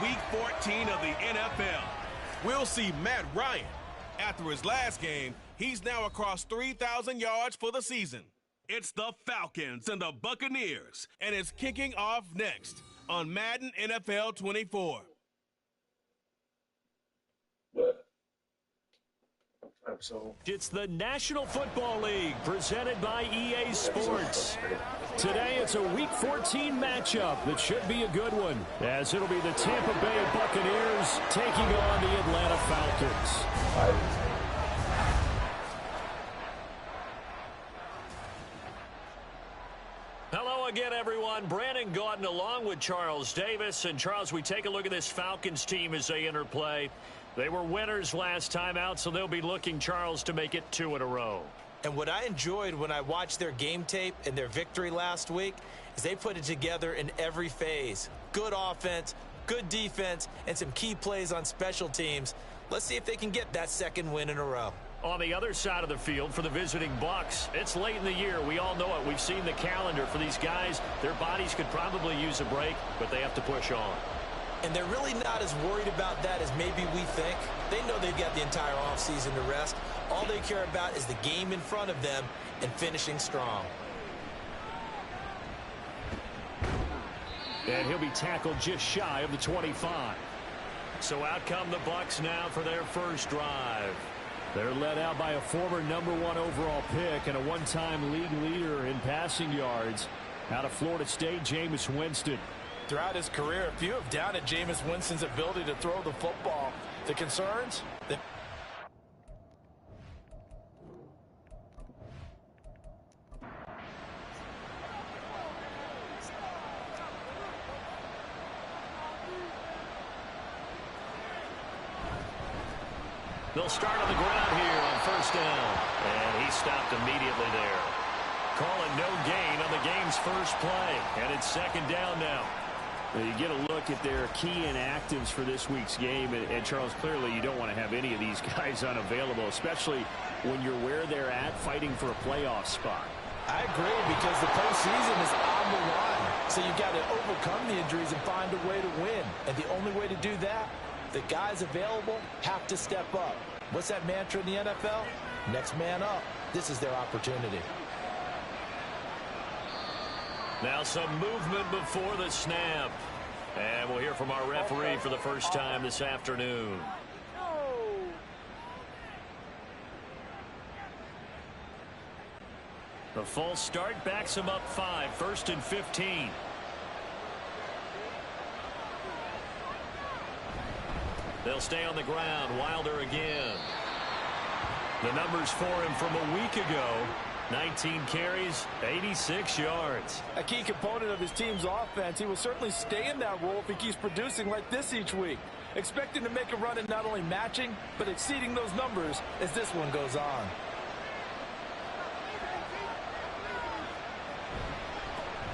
Week 14 of the NFL. We'll see Matt Ryan. After his last game, he's now across 3,000 yards for the season. It's the Falcons and the Buccaneers, and it's kicking off next on Madden NFL 24. It's the National Football League presented by EA Sports. Today it's a Week 14 matchup that should be a good one, as it'll be the Tampa Bay Buccaneers taking on the Atlanta Falcons. Hello again, everyone. Brandon Gaudin along with Charles Davis. And Charles, we take a look at this Falcons team as they enter play. They were winners last time out, so they'll be looking, Charles, to make it 2 in a row. And what I enjoyed when I watched their game tape and their victory last week is they put it together in every phase. Good offense, good defense, and some key plays on special teams. Let's see if they can get that second win in a row. On the other side of the field for the visiting Bucs, it's late in the year. We all know it. We've seen the calendar for these guys. Their bodies could probably use a break, but they have to push on. And they're really not as worried about that as maybe we think. They know they've got the entire offseason to rest. All they care about is the game in front of them and finishing strong. And he'll be tackled just shy of the 25. So out come the Bucs now for their first drive. They're led out by a former #1 overall pick and a one-time league leader in passing yards out of Florida State, Jameis Winston. Throughout his career, a few have doubted Jameis Winston's ability to throw the football. The concerns? They'll start on the ground here on first down. And he stopped immediately there. Calling no gain on the game's first play. And it's second down now. Well, you get a look at their key inactives for this week's game. And Charles, clearly you don't want to have any of these guys unavailable, especially when you're where they're at fighting for a playoff spot. I agree, because the postseason is on the line. So you've got to overcome the injuries and find a way to win. And the only way to do that, the guys available have to step up. What's that mantra in the NFL? Next man up. This is their opportunity. Now some movement before the snap. And we'll hear from our referee for the first time this afternoon. The false start backs him up 5, 1st and 15. They'll stay on the ground. Wilder again. The numbers for him from a week ago. 19 carries, 86 yards. A key component of his team's offense. He will certainly stay in that role if he keeps producing like this each week. Expecting to make a run at not only matching, but exceeding those numbers as this one goes on.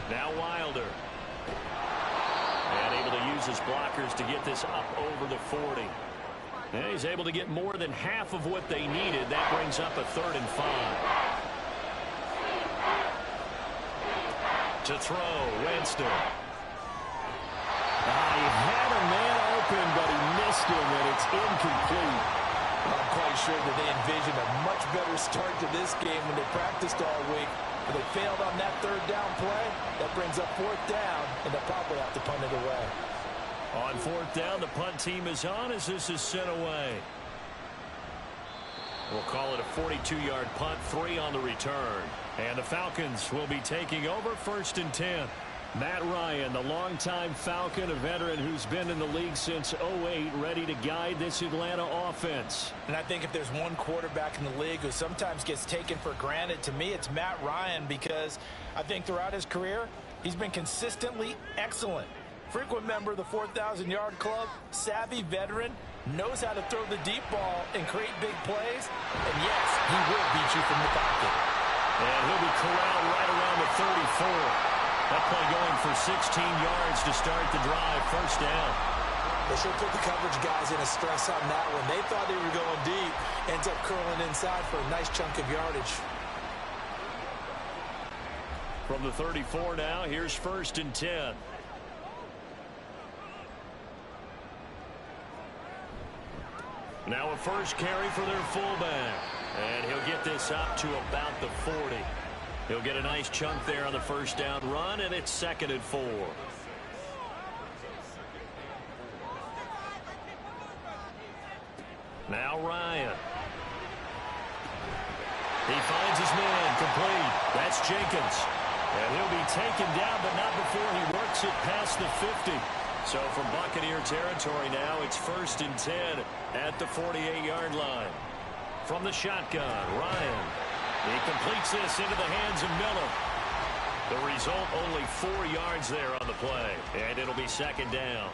Now Wilder. And able to use his blockers to get this up over the 40. And he's able to get more than half of what they needed. That brings up a 3rd and 5. To throw, Winston. He had a man open, but he missed him, and it's incomplete. I'm quite sure that they envisioned a much better start to this game when they practiced all week. But they failed on that 3rd down play. That brings up 4th down, and they'll probably have to punt it away. On 4th down, the punt team is on as this is sent away. We'll call it a 42-yard punt, 3 on the return. And the Falcons will be taking over 1st and 10. Matt Ryan, the longtime Falcon, a veteran who's been in the league since '08, ready to guide this Atlanta offense. And I think if there's one quarterback in the league who sometimes gets taken for granted, to me it's Matt Ryan, because I think throughout his career, he's been consistently excellent. Frequent member of the 4,000-yard club, savvy veteran, knows how to throw the deep ball and create big plays. And yes, he will beat you from the pocket. And he'll be corralled right around the 34. That play going for 16 yards to start the drive. 1st down. They should put the coverage guys in a stress on that one. They thought they were going deep. Ends up curling inside for a nice chunk of yardage. From the 34 now, here's 1st and 10. Now a first carry for their fullback. And he'll get this up to about the 40. He'll get a nice chunk there on the first down run, and it's 2nd and 4. Now Ryan. He finds his man complete. That's Jenkins. And he'll be taken down, but not before he works it past the 50. So from Buccaneer territory now, it's 1st and 10 at the 48-yard line. From the shotgun, Ryan. He completes this into the hands of Miller. The result, only 4 yards there on the play. And it'll be 2nd down.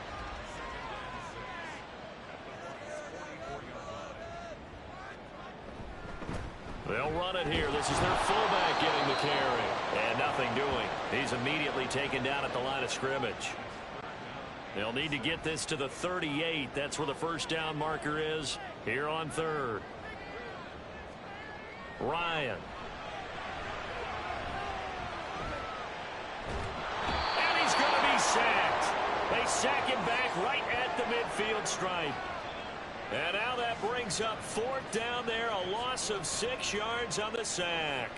They'll run it here. This is their fullback getting the carry. And nothing doing. He's immediately taken down at the line of scrimmage. They'll need to get this to the 38. That's where the first down marker is here on 3rd. Ryan. And he's going to be sacked. They sack him back right at the midfield stripe. And now that brings up 4th down there, a loss of 6 yards on the sack.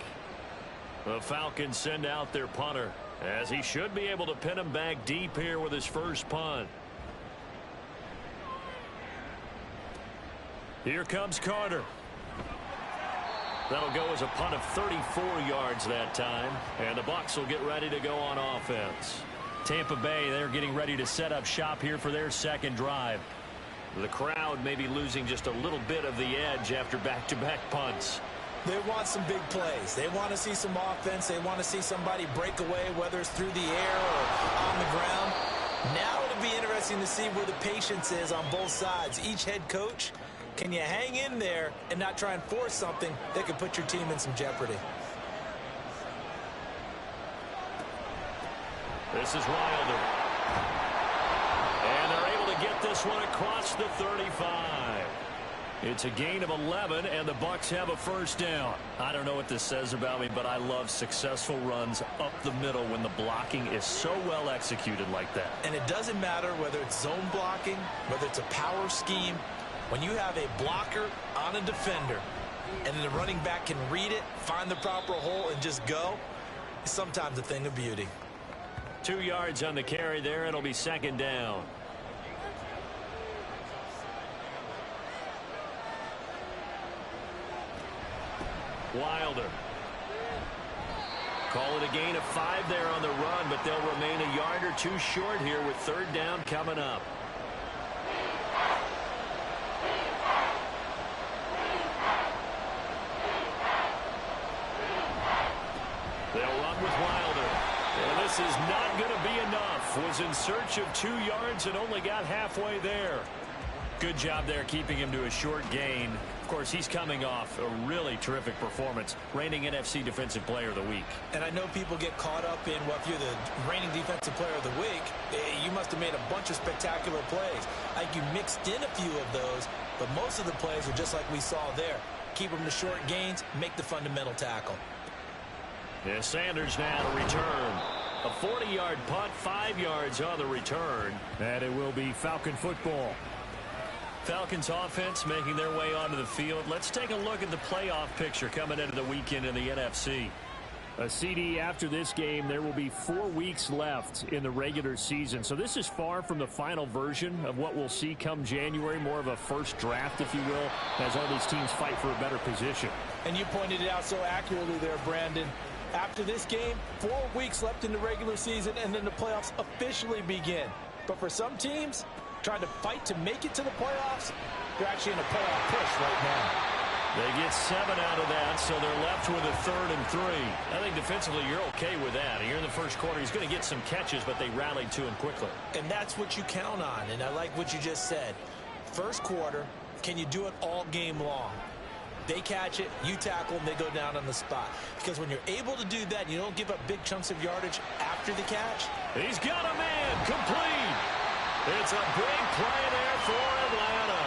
The Falcons send out their punter, as he should be able to pin him back deep here with his first punt. Here comes Carter. That'll go as a punt of 34 yards that time, and the Bucs will get ready to go on offense. Tampa Bay, they're getting ready to set up shop here for their 2nd drive. The crowd may be losing just a little bit of the edge after back-to-back punts. They want some big plays. They want to see some offense. They want to see somebody break away, whether it's through the air or on the ground. Now it'll be interesting to see where the patience is on both sides. Each head coach, can you hang in there and not try and force something that could put your team in some jeopardy? This is Wilder. And they're able to get this one across the 35. It's a gain of 11, and the Bucs have a first down. I don't know what this says about me, but I love successful runs up the middle when the blocking is so well executed like that. And it doesn't matter whether it's zone blocking, whether it's a power scheme. When you have a blocker on a defender, and the running back can read it, find the proper hole, and just go, it's sometimes a thing of beauty. 2 yards on the carry there. It'll be 2nd down. Wilder. Call it a gain of 5 there on the run, but they'll remain a yard or 2 short here with 3rd down coming up. They'll run with Wilder. And this is not going to be enough. Was in search of 2 yards and only got halfway there. Good job there keeping him to a short gain. Of course, he's coming off a really terrific performance, reigning NFC Defensive Player of the Week. And I know people get caught up in, well, if you're the reigning Defensive Player of the Week, you must have made a bunch of spectacular plays. I think you mixed in a few of those, but most of the plays are just like we saw there. Keep them to short gains, make the fundamental tackle. Yeah, Sanders now to return. A 40-yard punt, 5 yards on the return. And it will be Falcon football. Falcons offense making their way onto the field. Let's take a look at the playoff picture coming into the weekend in the NFC. A CD after this game, there will be 4 weeks left in the regular season. So this is far from the final version of what we'll see come January, more of a first draft, if you will, as all these teams fight for a better position. And you pointed it out so accurately there, Brandon. After this game, 4 weeks left in the regular season, and then the playoffs officially begin. But for some teams, trying to fight to make it to the playoffs, they're actually in a playoff push right now. They get 7 out of that, so they're left with a 3rd and 3. I think defensively you're okay with that. Here in the first quarter, he's going to get some catches, but they rallied to him quickly. And that's what you count on, and I like what you just said. First quarter, can you do it all game long? They catch it, you tackle them, they go down on the spot. Because when you're able to do that, you don't give up big chunks of yardage after the catch. He's got a man complete. It's a big play there for Atlanta.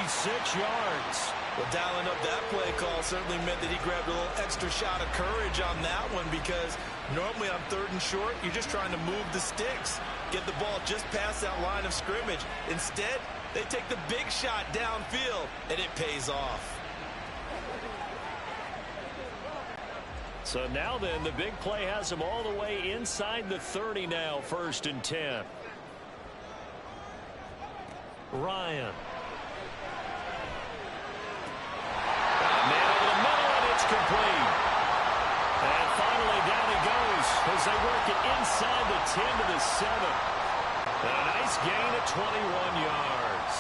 46 yards. Well, dialing up that play call certainly meant that he grabbed a little extra shot of courage on that one, because normally on 3rd and short, you're just trying to move the sticks, get the ball just past that line of scrimmage. Instead, They take the big shot downfield, and it pays off. So now then, the big play has him all the way inside the 30 now, 1st and 10. Ryan. Man over the middle, and it's complete. And finally, down he goes as they work it inside the 10 to the 7. And a nice gain of 21 yards.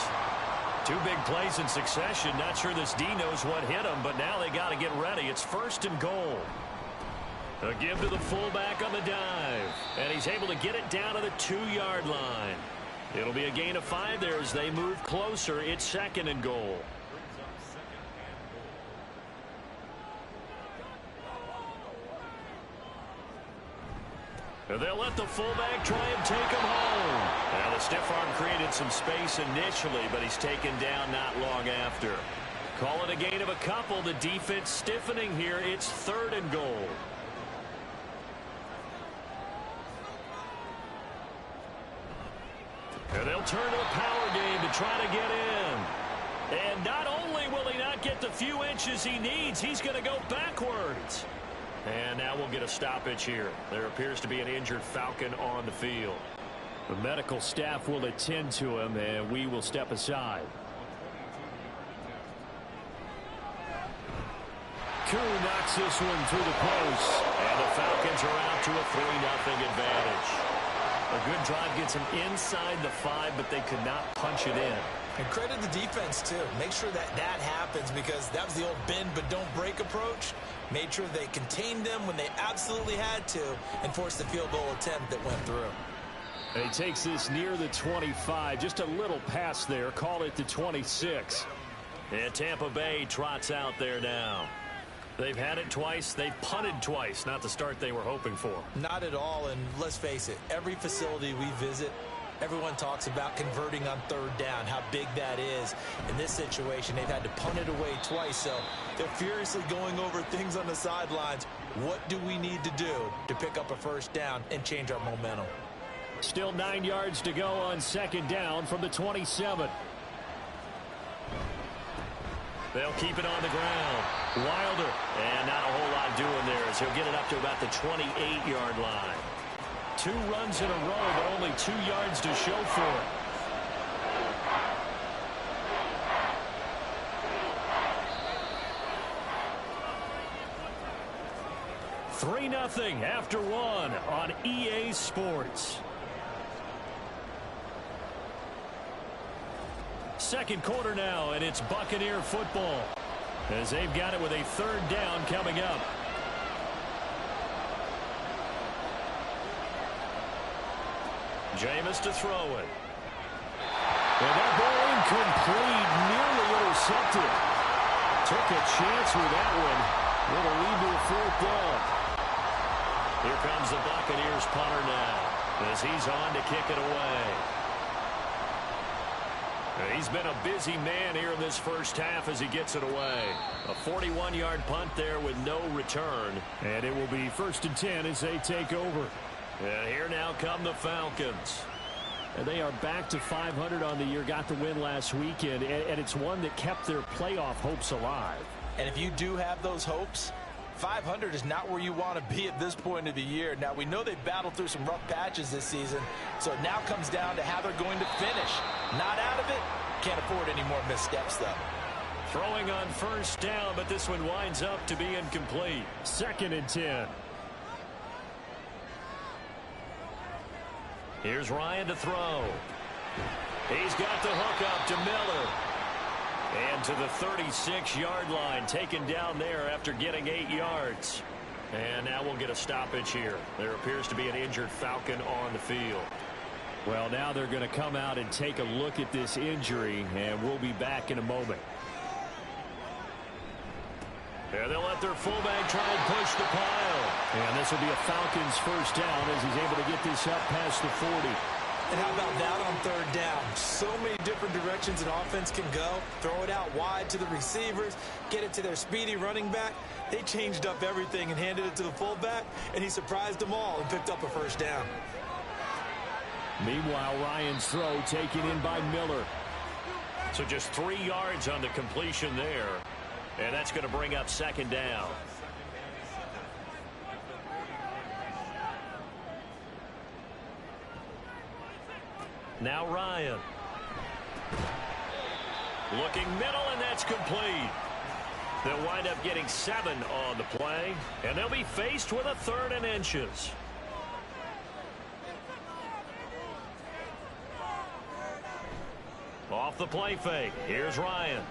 2 big plays in succession. Not sure this D knows what hit him, but now they got to get ready. It's 1st and goal. A give to the fullback on the dive. And he's able to get it down to the 2-yard line. It'll be a gain of 5 there as they move closer. It's 2nd and goal. And they'll let the fullback try and take him home. Now the stiff arm created some space initially, but he's taken down not long after. Call it a gain of a couple. The defense stiffening here. It's 3rd and goal. And they'll turn to the power game to try to get in. And not only will he not get the few inches he needs, he's going to go backwards. And now we'll get a stoppage here. There appears to be an injured Falcon on the field. The medical staff will attend to him, and we will step aside. Koo knocks this one through the post. And the Falcons are out to a 3-0 advantage. A good drive gets them inside the 5, but they could not punch it in. And credit the defense, too. Make sure that happens, because that was the old bend but don't break approach. Made sure they contained them when they absolutely had to and forced the field goal attempt that went through. And he takes this near the 25. Just a little pass there. Call it the 26. And Tampa Bay trots out there now. They've had it twice. They've punted twice. Not the start they were hoping for. Not at all. And let's face it, every facility we visit, everyone talks about converting on 3rd down, how big that is. In this situation, they've had to punt it away twice, so they're furiously going over things on the sidelines. What do we need to do to pick up a 1st down and change our momentum? Still 9 yards to go on 2nd down from the 27. They'll keep it on the ground. Wilder, and not a whole lot doing there as he'll get it up to about the 28-yard line. 2 runs in a row, but only 2 yards to show for it. Three 3-0 after 1 on EA Sports. 2nd quarter now, and it's Buccaneer football as they've got it with a 3rd down coming up. Jameis to throw it. And that ball incomplete, nearly intercepted. Took a chance with that one. It'll lead to a 4th down. Here comes the Buccaneers punter now as he's on to kick it away. He's been a busy man here in this 1st half as he gets it away. A 41-yard punt there with no return. And it will be 1st and 10 as they take over. And here now come the Falcons. And they are back to 500 on the year. Got the win last weekend. And it's one that kept their playoff hopes alive. And if you do have those hopes, 500 is not where you want to be at this point of the year. Now, we know they've battled through some rough patches this season, so it now comes down to how they're going to finish. Not out of it. Can't afford any more missteps, though. Throwing on 1st down, but this one winds up to be incomplete. 2nd and 10. Here's Ryan to throw. He's got the hook up to Miller. And to the 36-yard line, taken down there after getting 8 yards. And now we'll get a stoppage here. There appears to be an injured Falcon on the field. Well, now they're going to come out and take a look at this injury, and we'll be back in a moment. And they'll let their fullback try and push the pile. And this will be a Falcons 1st down as he's able to get this up past the 40. And how about that on 3rd down? So many different directions an offense can go. Throw it out wide to the receivers, get it to their speedy running back. They changed up everything and handed it to the fullback, and he surprised them all and picked up a 1st down. Meanwhile, Ryan's throw taken in by Miller. So just 3 yards on the completion there. And that's going to bring up second down. Now Ryan. Looking middle, and that's complete. They'll wind up getting 7 on the play, and they'll be faced with a 3rd and inches. Off the play fake. Here's Ryan.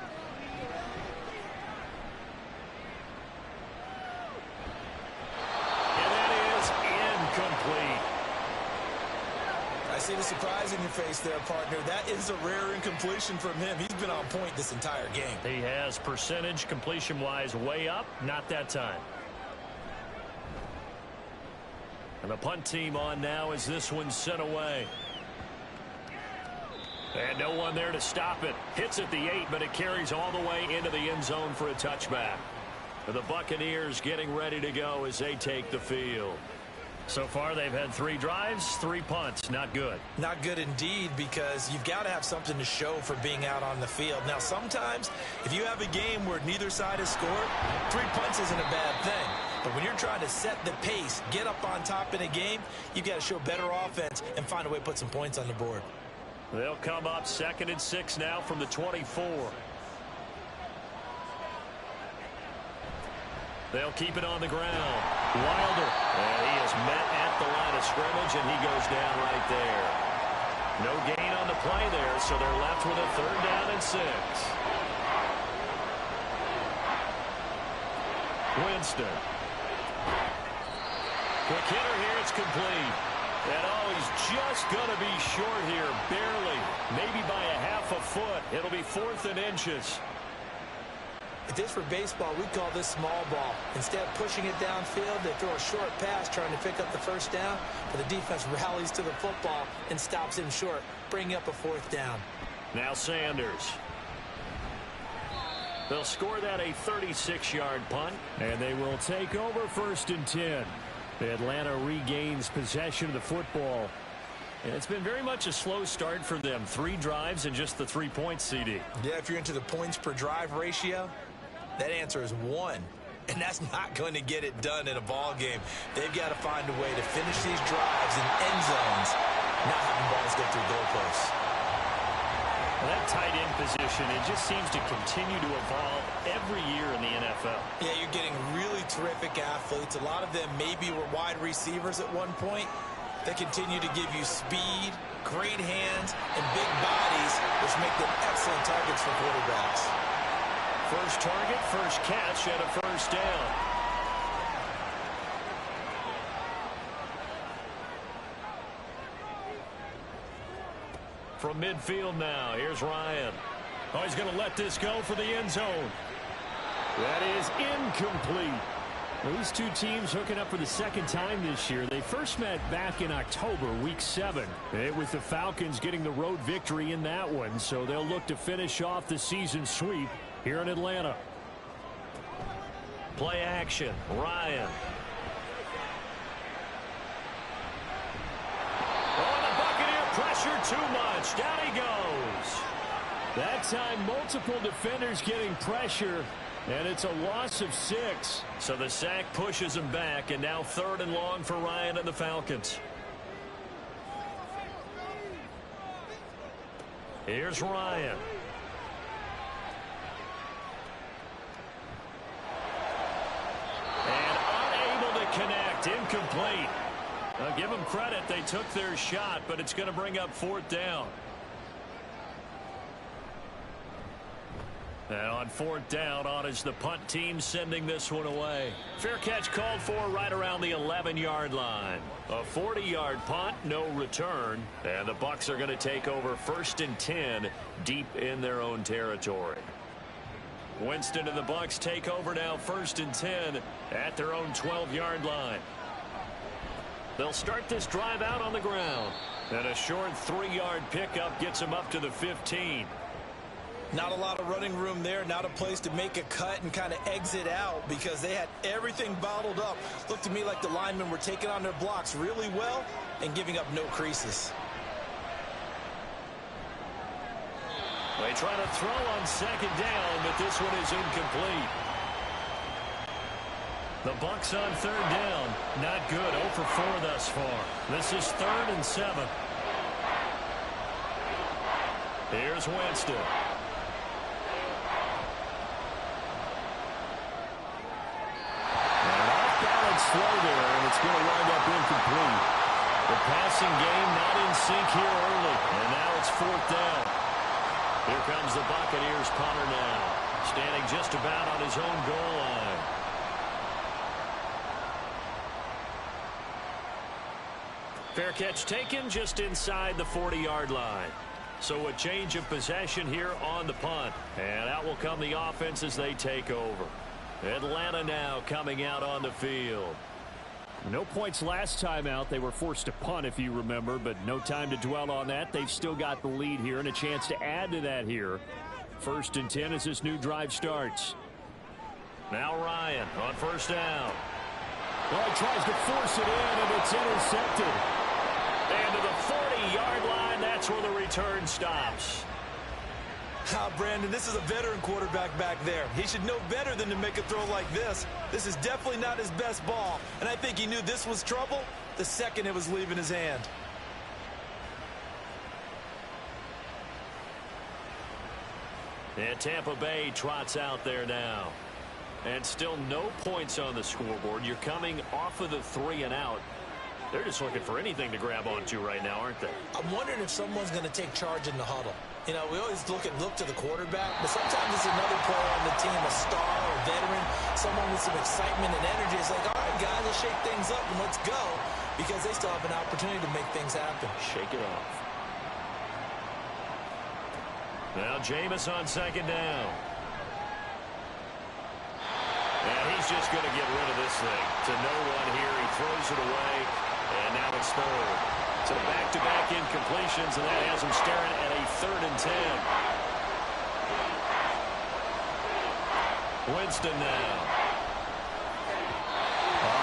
And that is incomplete. I see the surprise in your face there, partner. That is a rare incompletion from him. He's been on point this entire game. He has percentage completion-wise way up. Not that time. And the punt team on now as this one's sent away. And no one there to stop it. Hits at the 8, but it carries all the way into the end zone for a touchback. The Buccaneers getting ready to go as they take the field. So far, they've had 3 drives, 3 punts. Not good. Not good indeed, because you've got to have something to show for being out on the field. Now, sometimes, if you have a game where neither side has scored, 3 punts isn't a bad thing. But when you're trying to set the pace, get up on top in a game, you've got to show better offense and find a way to put some points on the board. They'll come up 2nd and 6 now from the 24. They'll keep it on the ground. Wilder. And he is met at the line of scrimmage, and he goes down right there. No gain on the play there, so they're left with a 3rd down and 6. Winston. Quick hitter here. It's complete. And oh, he's just going to be short here, barely. Maybe by a half a foot. It'll be 4th and inches. If this were baseball, we'd call this small ball. Instead of pushing it downfield, they throw a short pass trying to pick up the 1st down, but the defense rallies to the football and stops him short, bringing up a 4th down. Now Sanders. They'll score that a 36-yard punt. And they will take over 1st and 10. Atlanta regains possession of the football. And it's been very much a slow start for them. 3 drives and just the 3 points, CD. Yeah, if you're into the points per drive ratio, that answer is 1. And that's not going to get it done in a ball game. They've got to find a way to finish these drives in end zones, not having balls go through goalposts. Well, that tight end position, it just seems to continue to evolve every year in the NFL. Yeah, you're getting really terrific athletes. A lot of them maybe were wide receivers at one point. They continue to give you speed, great hands, and big bodies, which make them excellent targets for quarterbacks. First target, first catch, and a 1st down. From midfield now, here's Ryan. Oh, he's going to let this go for the end zone. That is incomplete. These 2 teams hooking up for the 2nd time this year. They first met back in October, week 7. With the Falcons getting the road victory in that one, so they'll look to finish off the season sweep here in Atlanta. Play action, Ryan. Oh, the Buccaneer pressure too much. Down he goes. That time, multiple defenders getting pressure. And it's a loss of 6. So the sack pushes him back, and now 3rd and long for Ryan and the Falcons. Here's Ryan. And unable to connect. Incomplete. Now give them credit. They took their shot, but it's going to bring up 4th down. And on 4th down, on is the punt team sending this one away. Fair catch called for right around the 11-yard line. A 40-yard punt, no return. And the Bucs are going to take over 1st and 10 deep in their own territory. Winston and the Bucs take over now 1st and 10 at their own 12-yard line. They'll start this drive out on the ground. And a short 3-yard pickup gets them up to the 15. Not a lot of running room there, not a place to make a cut and kind of exit out because they had everything bottled up. Looked to me like the linemen were taking on their blocks really well and giving up no creases. They try to throw on second down, but this one is incomplete. The Bucs on third down. Not good. 0 for 4 thus far. This is 3rd and 7. Here's Winston. An off-balance throw there, and it's going to wind up incomplete. The passing game not in sync here early, and now it's 4th down. Here comes the Buccaneers punter now, standing just about on his own goal line. Fair catch taken just inside the 40-yard line. So a change of possession here on the punt. And out will come the offense as they take over. Atlanta now coming out on the field. No points last time out. They were forced to punt, if you remember, but no time to dwell on that. They've still got the lead here and a chance to add to that here. 1st and 10 as this new drive starts. Now Ryan on 1st down. Well, he tries to force it in, and it's intercepted. And to the 40-yard line, that's where the return stops. Brandon, this is a veteran quarterback back there. He should know better than to make a throw like this. This is definitely not his best ball, and I think he knew this was trouble the second it was leaving his hand. And Tampa Bay trots out there now. And still no points on the scoreboard. You're coming off of the 3 and out. They're just looking for anything to grab onto right now, aren't they? I'm wondering if someone's going to take charge in the huddle. You know, we always look to the quarterback, but sometimes it's another player on the team, a star or veteran, someone with some excitement and energy. It's like, all right, guys, let's shake things up and let's go, because they still have an opportunity to make things happen. Shake it off. Now Jameis on 2nd down. And he's just going to get rid of this thing. To no one here. He throws it away. And now it's 3rd. So back-to-back incompletions, and that has him staring at a 3rd and 10. Winston now.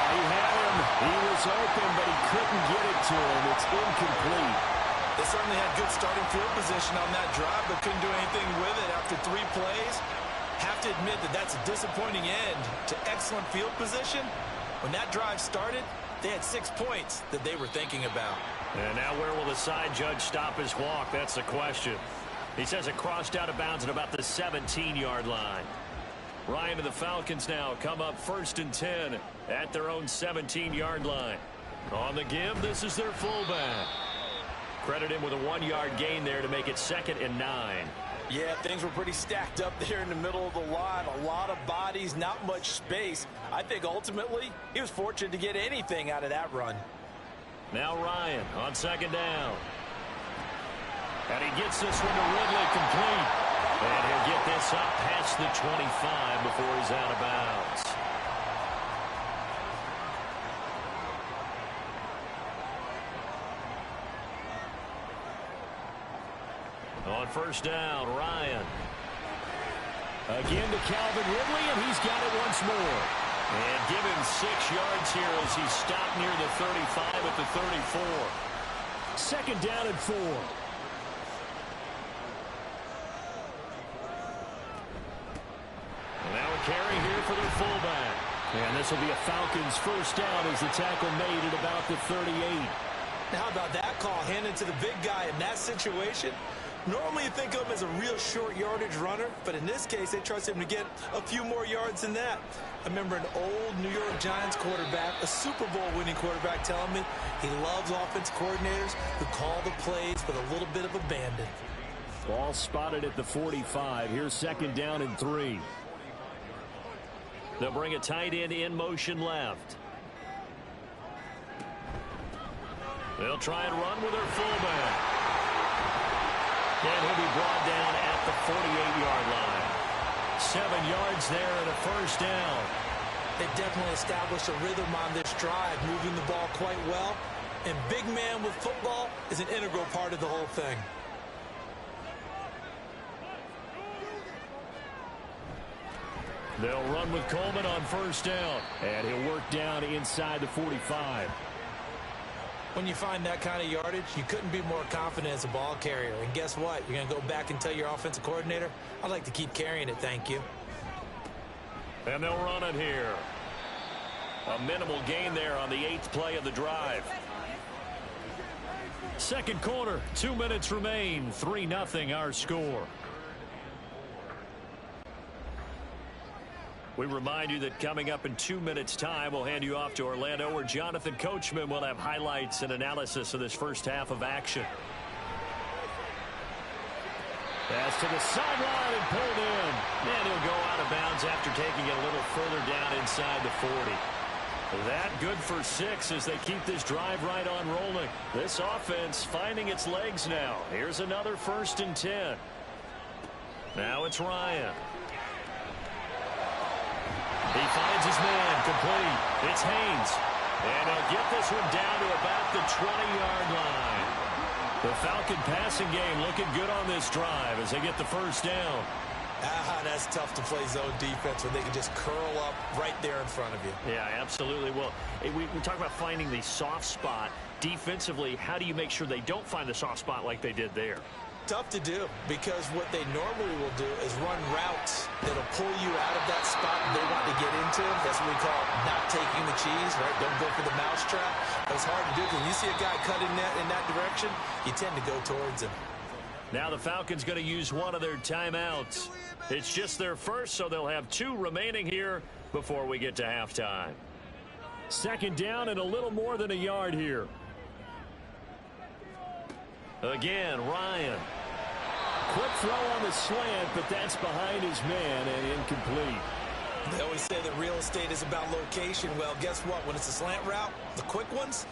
He had him. He was open, but he couldn't get it to him. It's incomplete. They certainly had good starting field position on that drive, but couldn't do anything with it after 3 plays. Have to admit that that's a disappointing end to excellent field position. When that drive started, they had 6 points that they were thinking about. And now where will the side judge stop his walk? That's the question. He says it crossed out of bounds at about the 17-yard line. Ryan and the Falcons now come up 1st and 10 at their own 17-yard line. On the give, this is their fullback. Credit him with a 1-yard gain there to make it 2nd and 9. Yeah, things were pretty stacked up there in the middle of the line. A lot of bodies, not much space. I think ultimately he was fortunate to get anything out of that run. Now Ryan on 2nd down. And he gets this one to Ridley complete. And he'll get this up past the 25 before he's out of bounds. On 1st down, Ryan. Again to Calvin Ridley, and he's got it once more. And give him 6 yards here as he stopped near the 35 at the 34. 2nd down and 4. And now a carry here for their fullback. And this will be a Falcons 1st down as the tackle made at about the 38. Now, how about that call handed to the big guy in that situation? Normally you think of him as a real short yardage runner, but in this case they trust him to get a few more yards than that. I remember an old New York Giants quarterback, a Super Bowl winning quarterback, telling me he loves offense coordinators who call the plays with a little bit of abandon. Ball spotted at the 45. Here's 2nd down and 3. They'll bring a tight end in motion left. They'll try and run with their fullback. And he'll be brought down at the 48-yard line. 7 yards there and a 1st down. They definitely established a rhythm on this drive, moving the ball quite well. And big man with football is an integral part of the whole thing. They'll run with Coleman on 1st down. And he'll work down inside the 45. When you find that kind of yardage, you couldn't be more confident as a ball carrier. And guess what? You're going to go back and tell your offensive coordinator, I'd like to keep carrying it, thank you. And they'll run it here. A minimal gain there on the 8th play of the drive. Second quarter, 2 minutes remain. 3-0 our score. We remind you that coming up in 2 minutes' time, we'll hand you off to Orlando, where Jonathan Coachman will have highlights and analysis of this first half of action. Pass to the sideline and pulled in. And he'll go out of bounds after taking it a little further down inside the 40. That good for 6 as they keep this drive right on rolling. This offense finding its legs now. Here's another 1st and 10. Now it's Ryan. He finds his man, complete. It's Haynes. And he'll get this one down to about the 20-yard line. The Falcon passing game looking good on this drive as they get the first down. That's tough to play zone defense when they can just curl up right there in front of you. Yeah, absolutely. Well, we talk about finding the soft spot. Defensively, how do you make sure they don't find the soft spot like they did there? Tough to do, because what they normally will do is run routes that'll pull you out of that spot they want to get into. That's what we call not taking the cheese, right? Don't go for the mousetrap. It's hard to do because you see a guy cutting in that direction, you tend to go towards him. Now the Falcons going to use one of their timeouts. It's just their first, so they'll have 2 remaining here before we get to halftime. Second down and a little more than a yard here. Again, Ryan. Quick throw on the slant, but that's behind his man and incomplete. They always say that real estate is about location. Well, guess what? When it's a slant route, the quick ones,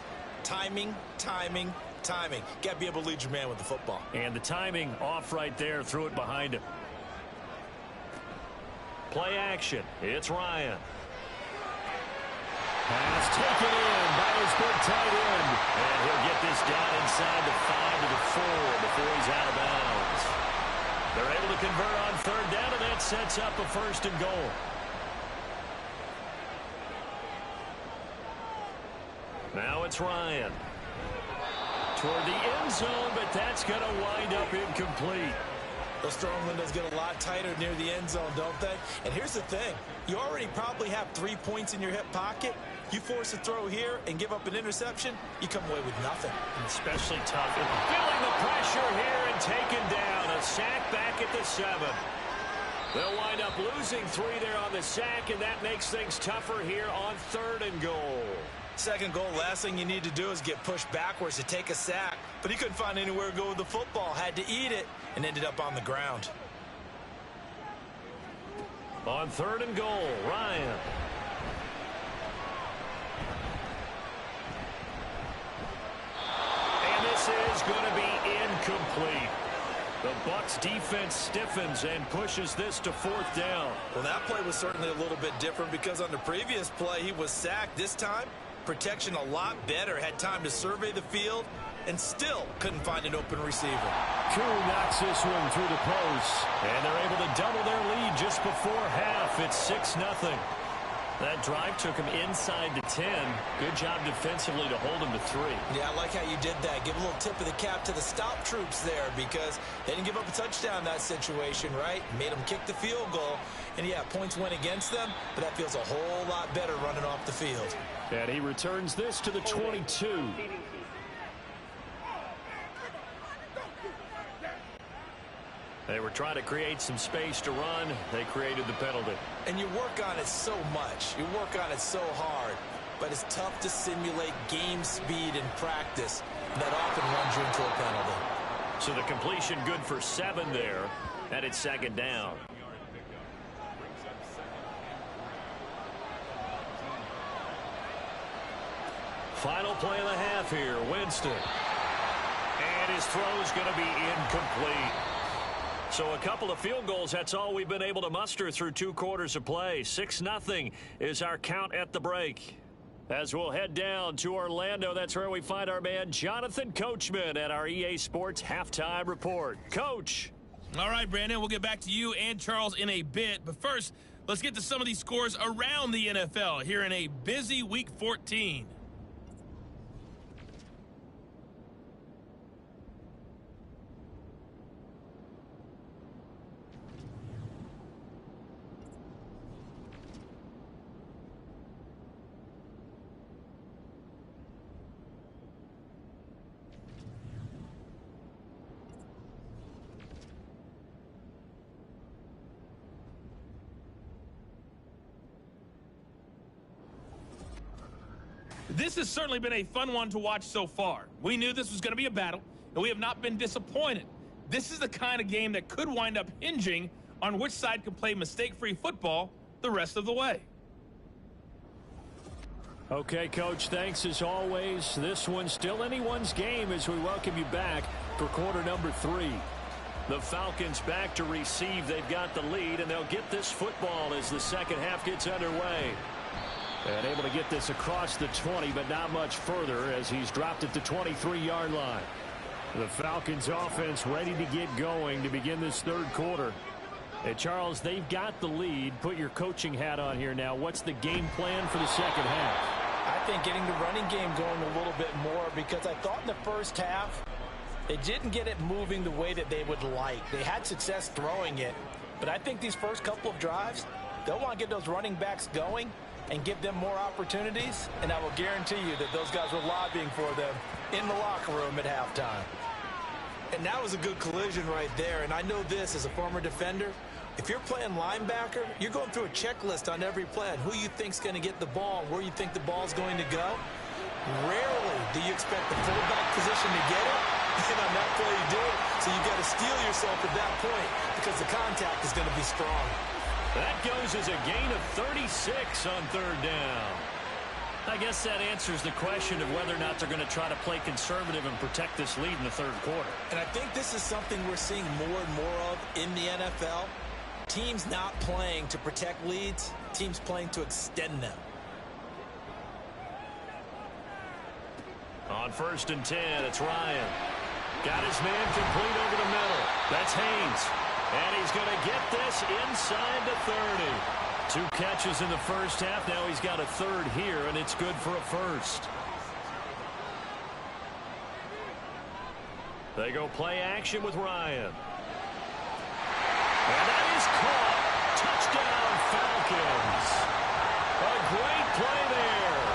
timing, timing, timing. Got to be able to lead your man with the football. And the timing off right there, threw it behind him. Play action. It's Ryan. Pass taken in by his big tight end. And he'll get this down inside the 5 to the 4 before he's out of bounds. They're able to convert on 3rd down, and that sets up a 1st and goal. Now it's Ryan. Toward the end zone, but that's going to wind up incomplete. Those throwing windows get a lot tighter near the end zone, don't they? And here's the thing. You already probably have 3 points in your hip pocket. You force a throw here and give up an interception, you come away with nothing. Especially tough. And feeling the pressure here and taken down. A sack back at the 7. They'll wind up losing 3 there on the sack, and that makes things tougher here on 3rd and goal. Second goal, last thing you need to do is get pushed backwards to take a sack. But he couldn't find anywhere to go with the football. Had to eat it and ended up on the ground. On 3rd and goal, Ryan. And this is going to be incomplete. The Bucs defense stiffens and pushes this to 4th down. Well, that play was certainly a little bit different because on the previous play he was sacked. This time, protection a lot better. Had time to survey the field and still couldn't find an open receiver. Koo knocks this one through the post. And they're able to double their lead just before half. It's 6-0. That drive took him inside the 10. Good job defensively to hold him to 3. Yeah, I like how you did that. Give a little tip of the cap to the stop troops there because they didn't give up a touchdown in that situation, right? Made them kick the field goal. And, yeah, points went against them, but that feels a whole lot better running off the field. And he returns this to the 22. They were trying to create some space to run. They created the penalty. And you work on it so much. You work on it so hard. But it's tough to simulate game speed in practice. That often runs you into a penalty. So the completion good for 7 there. And it's 2nd down. Final play of the half here. Winston. And his throw's going to be incomplete. So a couple of field goals, that's all we've been able to muster through 2 quarters of play. 6-0 is our count at the break. As we'll head down to Orlando, that's where we find our man Jonathan Coachman at our EA Sports Halftime Report. Coach. All right, Brandon, we'll get back to you and Charles in a bit. But first, let's get to some of these scores around the NFL here in a busy Week 14. This has certainly been a fun one to watch so far. We knew this was going to be a battle, and we have not been disappointed. This is the kind of game that could wind up hinging on which side can play mistake-free football the rest of the way. Okay, Coach, thanks as always. This one's still anyone's game as we welcome you back for quarter number 3. The Falcons back to receive. They've got the lead, and they'll get this football as the second half gets underway. And able to get this across the 20, but not much further as he's dropped it to 23-yard line. The Falcons offense ready to get going to begin this third quarter. Hey, Charles, they've got the lead. Put your coaching hat on here now. What's the game plan for the second half? I think getting the running game going a little bit more, because I thought in the first half they didn't get it moving the way that they would like. They had success throwing it, but I think these first couple of drives, they'll want to get those running backs going and give them more opportunities, and I will guarantee you that those guys were lobbying for them in the locker room at halftime. And that was a good collision right there. And I know this as a former defender. If you're playing linebacker, you're going through a checklist on every play. Who you think's going to get the ball, where you think the ball's going to go. Rarely do you expect the fullback position to get it. And on that play, you do it. So you got to steel yourself at that point because the contact is going to be strong. That goes as a gain of 36 on third down. I guess that answers the question of whether or not they're going to try to play conservative and protect this lead in the third quarter. And I think this is something we're seeing more and more of in the NFL. Teams not playing to protect leads, teams playing to extend them. On 1st and 10, it's Ryan. Got his man complete over the middle. That's Haynes. And he's going to get this inside the 30. 2 catches in the first half. Now he's got a third here, and it's good for a first. They go play action with Ryan. And that is caught. Touchdown, Falcons. A great play there.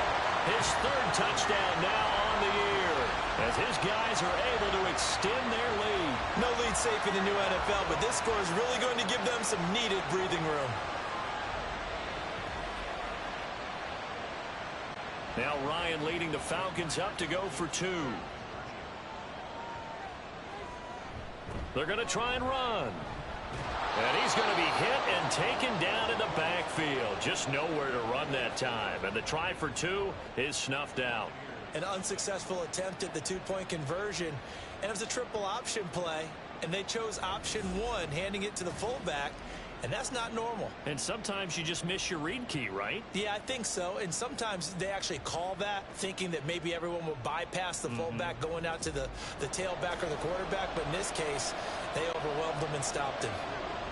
His third touchdown now on the year as his guys are able to extend their lead. No lead safe in the new NFL, but this score is really going to give them some needed breathing room. Now Ryan leading the Falcons up to go for 2. They're going to try and run. And he's going to be hit and taken down in the backfield. Just nowhere to run that time. And the try for 2 is snuffed out. An unsuccessful attempt at the 2-point conversion. And it was a triple option play. And they chose option 1, handing it to the fullback. And that's not normal. And sometimes you just miss your read key, right? Yeah, I think so. And sometimes they actually call that, thinking that maybe everyone will bypass the fullback going out to the tailback or the quarterback. But in this case, they overwhelmed him and stopped him.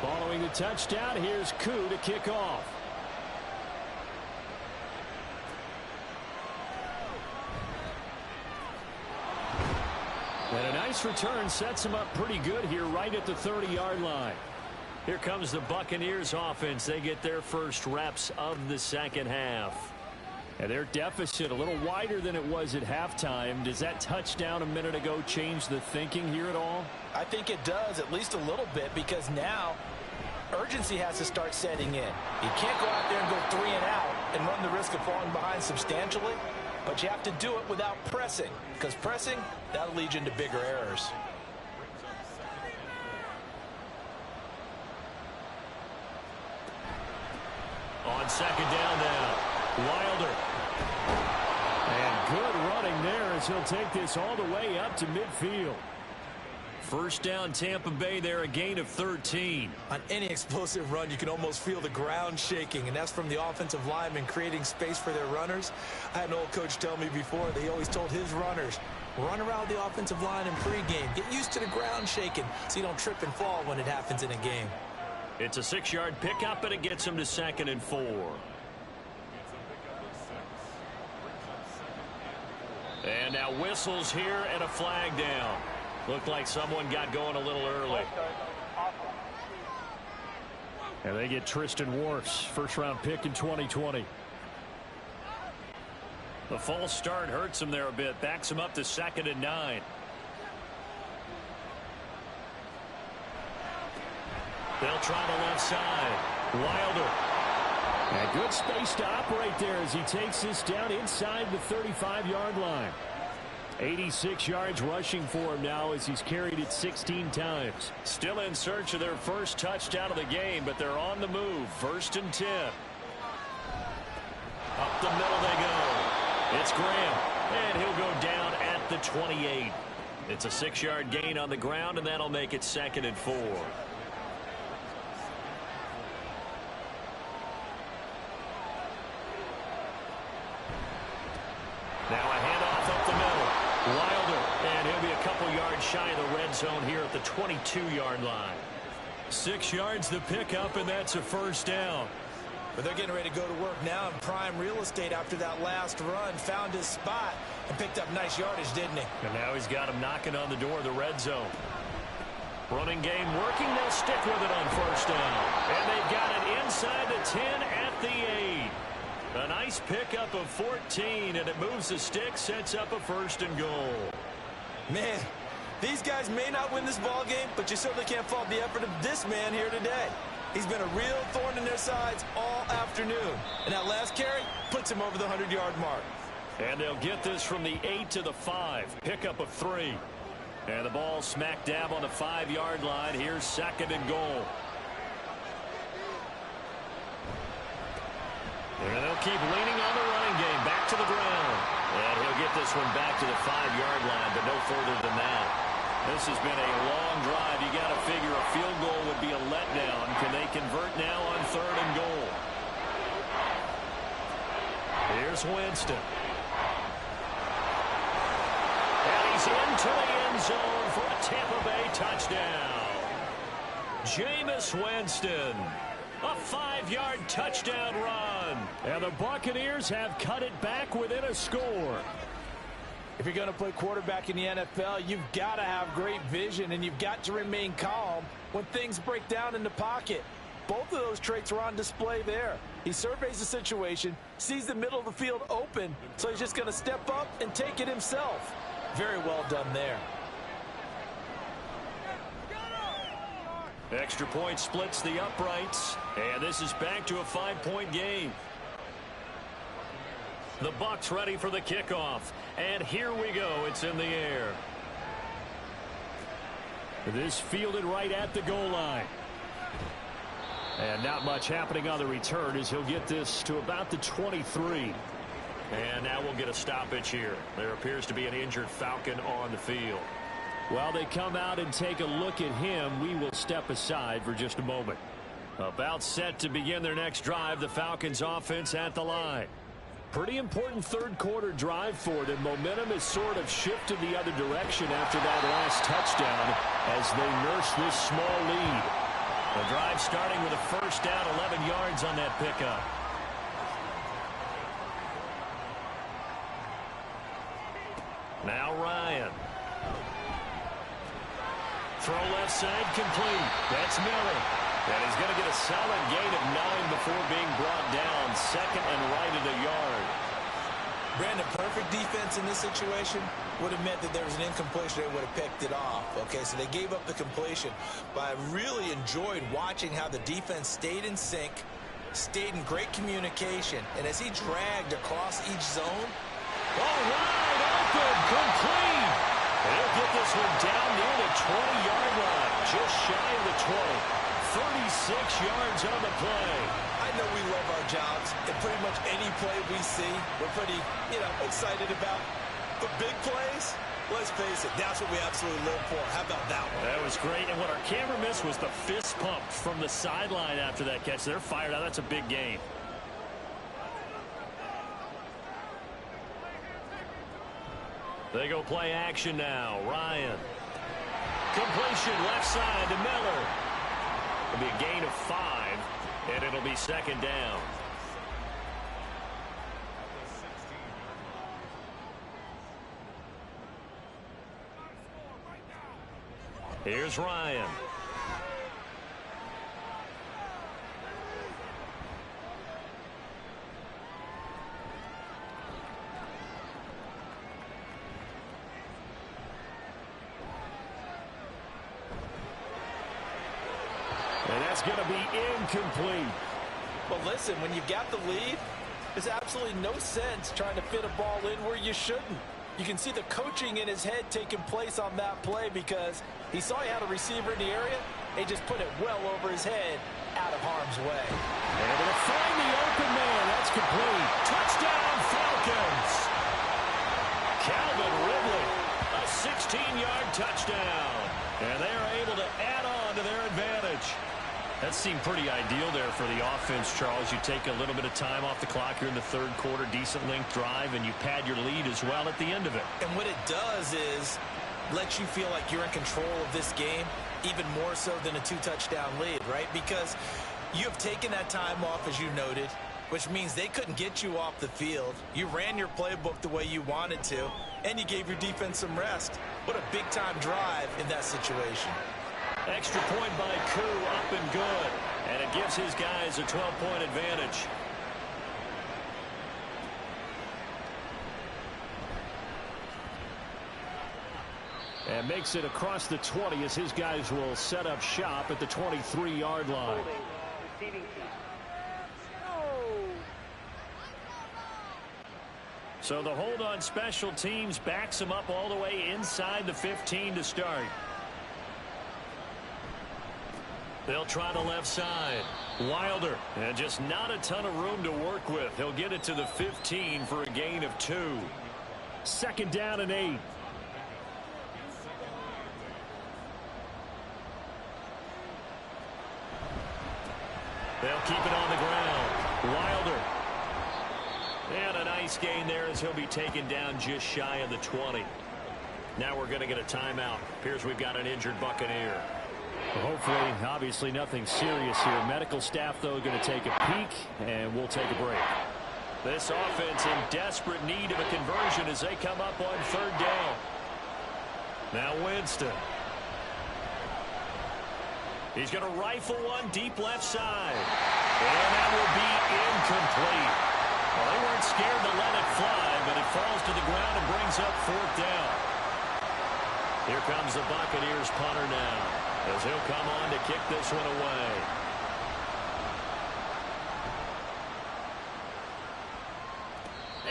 Following the touchdown, here's Koo to kick off. And a nice return sets him up pretty good here right at the 30-yard line. Here comes the Buccaneers offense. They get their first reps of the second half. And their deficit a little wider than it was at halftime. Does that touchdown a minute ago change the thinking here at all? I think it does, at least a little bit, because now urgency has to start setting in. You can't go out there and go 3 and out and run the risk of falling behind substantially, but you have to do it without pressing, because pressing, that'll lead you into bigger errors. On second down now, Wilder. And good running there as he'll take this all the way up to midfield. First down, Tampa Bay there, a gain of 13. On any explosive run, you can almost feel the ground shaking, and that's from the offensive linemen creating space for their runners. I had an old coach tell me before, they always told his runners, run around the offensive line in pregame. Get used to the ground shaking so you don't trip and fall when it happens in a game. It's a 6-yard pickup, and it gets him to 2nd and 4. And now whistles here and a flag down. Looked like someone got going a little early. And they get Tristan Wirfs, first-round pick in 2020. The false start hurts him there a bit. Backs him up to 2nd and 9. They'll try the left side. Wilder. And good space to operate there as he takes this down inside the 35-yard line. 86 yards rushing for him now as he's carried it 16 times. Still in search of their first touchdown of the game, but they're on the move. 1st and 10. Up the middle they go. It's Graham, and he'll go down at the 28. It's a 6-yard gain on the ground, and that'll make it 2nd and 4. Now a handoff up the middle. Wilder, and he'll be a couple yards shy of the red zone here at the 22-yard line. 6 yards the pickup, and that's a 1st down. But they're getting ready to go to work now in prime real estate after that last run. Found his spot and picked up nice yardage, didn't he? And now he's got him knocking on the door of the red zone. Running game working. They'll stick with it on 1st down. And they've got it inside the 10 at the 8. A nice pickup of 14, and it moves the stick, sets up a 1st and goal. Man, these guys may not win this ball game, but you certainly can't fault the effort of this man here today. He's been a real thorn in their sides all afternoon. And that last carry puts him over the 100-yard mark. And they'll get this from the 8 to the 5. Pickup of 3. And the ball smack dab on the 5-yard line. Here's 2nd and goal. And they'll keep leaning on the running game. Back to the ground. And he'll get this one back to the 5-yard line, but no further than that. This has been a long drive. You got to figure a field goal would be a letdown. Can they convert now on 3rd and goal? Here's Winston. And he's into the end zone for a Tampa Bay touchdown. Jameis Winston. A 5-yard touchdown run. And the Buccaneers have cut it back within a score. If you're going to play quarterback in the NFL, you've got to have great vision, and you've got to remain calm when things break down in the pocket. Both of those traits are on display there. He surveys the situation, sees the middle of the field open, so he's just going to step up and take it himself. Very well done there. Extra point splits the uprights, and this is back to a 5-point game. The Bucs ready for the kickoff, and here we go. It's in the air. This fielded right at the goal line. And not much happening on the return as he'll get this to about the 23. And now we'll get a stoppage here. There appears to be an injured Falcon on the field. While they come out and take a look at him, we will step aside for just a moment. About set to begin their next drive, the Falcons offense at the line. Pretty important third-quarter drive for them. Momentum has sort of shifted the other direction after that last touchdown as they nurse this small lead. The drive starting with a 1st down, 11 yards on that pickup. Now Ryan. Throw left side complete. That's Miller. And he's going to get a solid gain of 9 before being brought down. 2nd and right at a yard. Brandon, perfect defense in this situation would have meant that there was an incompletion. They would have picked it off. Okay, so they gave up the completion. But I really enjoyed watching how the defense stayed in sync, stayed in great communication. And as he dragged across each zone. Oh, wide open, complete. They'll get this one down near the 20-yard line, just shy of the 20. 36 yards on the play. I know we love our jobs, and pretty much any play we see, we're pretty, excited about. The big plays, let's face it, that's what we absolutely live for. How about that one? That was great, and what our camera missed was the fist pump from the sideline after that catch. They're fired out. That's a big gain. They go play action now. Ryan. Completion left side to Miller. It'll be a gain of 5, and it'll be 2nd down. Here's Ryan. And that's going to be incomplete. Well, listen, when you've got the lead, there's absolutely no sense trying to fit a ball in where you shouldn't. You can see the coaching in his head taking place on that play because he saw he had a receiver in the area. He just put it well over his head out of harm's way. Able to find the open man. That's complete. Touchdown, Falcons. Calvin Ridley, a 16-yard touchdown. And they are able to add on to their advantage. That seemed pretty ideal there for the offense, Charles. You take a little bit of time off the clock here in the third quarter, decent length drive, and you pad your lead as well at the end of it. And what it does is let you feel like you're in control of this game, even more so than a 2-touchdown lead, right? Because you have taken that time off, as you noted, which means they couldn't get you off the field. You ran your playbook the way you wanted to, and you gave your defense some rest. What a big-time drive in that situation. Extra point by Koo, up and good. And it gives his guys a 12-point advantage. And makes it across the 20 as his guys will set up shop at the 23-yard line. So the hold on special teams backs him up all the way inside the 15 to start. They'll try the left side. Wilder, and just not a ton of room to work with. He'll get it to the 15 for a gain of 2. Second down and 8. They'll keep it on the ground. Wilder. And a nice gain there as he'll be taken down just shy of the 20. Now we're going to get a timeout. Appears we've got an injured Buccaneer. Well, hopefully, obviously, nothing serious here. Medical staff, though, going to take a peek, and we'll take a break. This offense in desperate need of a conversion as they come up on third down. Now Winston. He's going to rifle one deep left side. And that will be incomplete. Well, they weren't scared to let it fly, but it falls to the ground and brings up fourth down. Here comes the Buccaneers punter now, as he'll come on to kick this one away.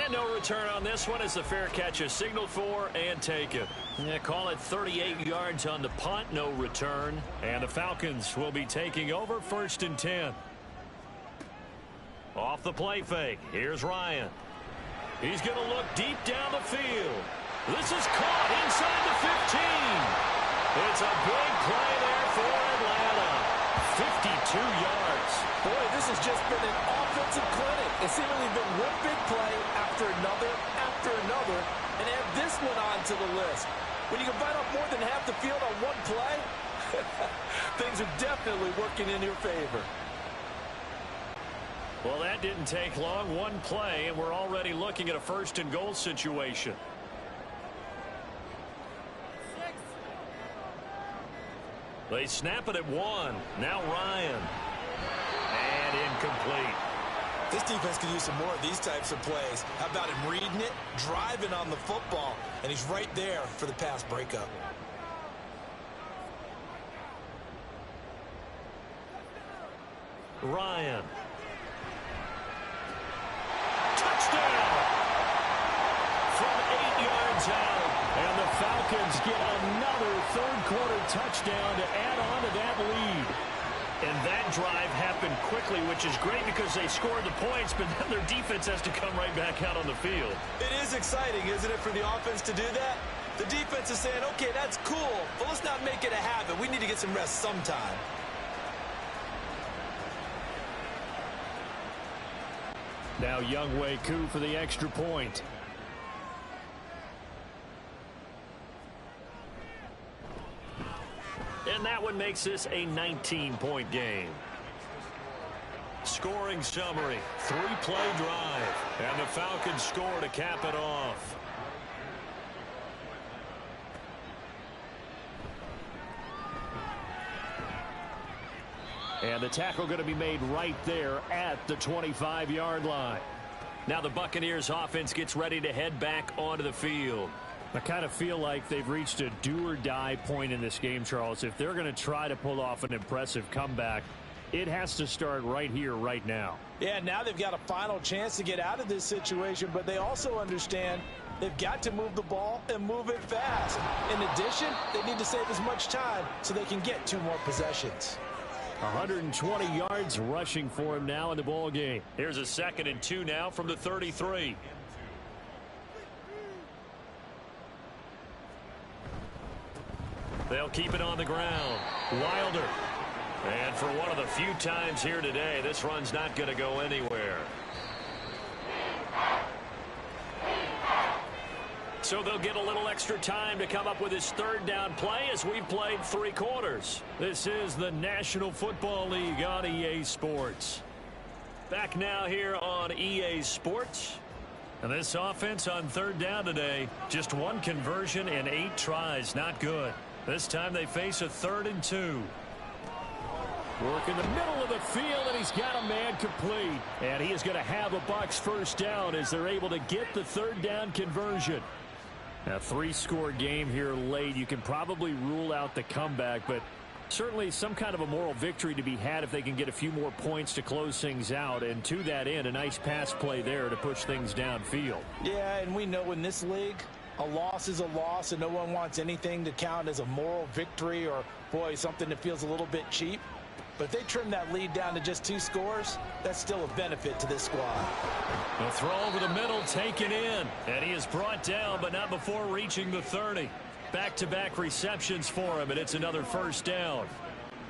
And no return on this one as the fair catch is signaled for and taken. Yeah, call it 38 yards on the punt, no return. And the Falcons will be taking over first and 10. Off the play fake, here's Ryan. He's going to look deep down the field. This is caught inside the 15. It's a big play there for Atlanta. 52 yards. Boy, this has just been an offensive clinic. It's seemingly been one big play after another, and add this one on to the list. When you can bite off more than half the field on one play, things are definitely working in your favor. Well, that didn't take long. One play, and we're already looking at a first and goal situation. They snap it at 1. Now Ryan. And incomplete. This defense could use some more of these types of plays. How about him reading it, driving on the football, and he's right there for the pass breakup. Ryan. Touchdown! From 8 yards out. And the Falcons get another third-quarter touchdown to add on to that lead. And that drive happened quickly, which is great because they scored the points, but then their defense has to come right back out on the field. It is exciting, isn't it, for the offense to do that? The defense is saying, okay, that's cool, but let's not make it a habit. We need to get some rest sometime. Now Younghoe Koo for the extra point. And that one makes this a 19-point game. Scoring summary, 3-play drive. And the Falcons score to cap it off. And the tackle going to be made right there at the 25-yard line. Now the Buccaneers offense gets ready to head back onto the field. I kind of feel like they've reached a do-or-die point in this game, Charles. If they're going to try to pull off an impressive comeback, It has to start right here, right now. Yeah, now they've got a final chance to get out of this situation, but they also understand they've got to move the ball and move it fast. In addition, they need to save as much time so they can get 2 more possessions. 120 yards rushing for him now in the ball game. Here's a 2nd and 2 now from the 33. They'll keep it on the ground. Wilder. And for one of the few times here today, this run's not going to go anywhere. So they'll get a little extra time to come up with his 3rd down play as we've played 3 quarters. This is the National Football League on EA Sports. Back now here on EA Sports. And this offense on 3rd down today, just 1 conversion in 8 tries. Not good. This time they face a 3rd and 2. Work in the middle of the field, and he's got a man complete. And he is going to have a Bucs 1st down as they're able to get the 3rd down conversion. A 3-score game here late. You can probably rule out the comeback, but certainly some kind of a moral victory to be had if they can get a few more points to close things out. And to that end, a nice pass play there to push things downfield. Yeah, and we know in this league, a loss is a loss, and no one wants anything to count as a moral victory or, boy, something that feels a little bit cheap. But if they trim that lead down to just 2 scores, that's still a benefit to this squad. The throw over the middle taken in. And he is brought down, but not before reaching the 30. Back-to-back receptions for him, and it's another 1st down.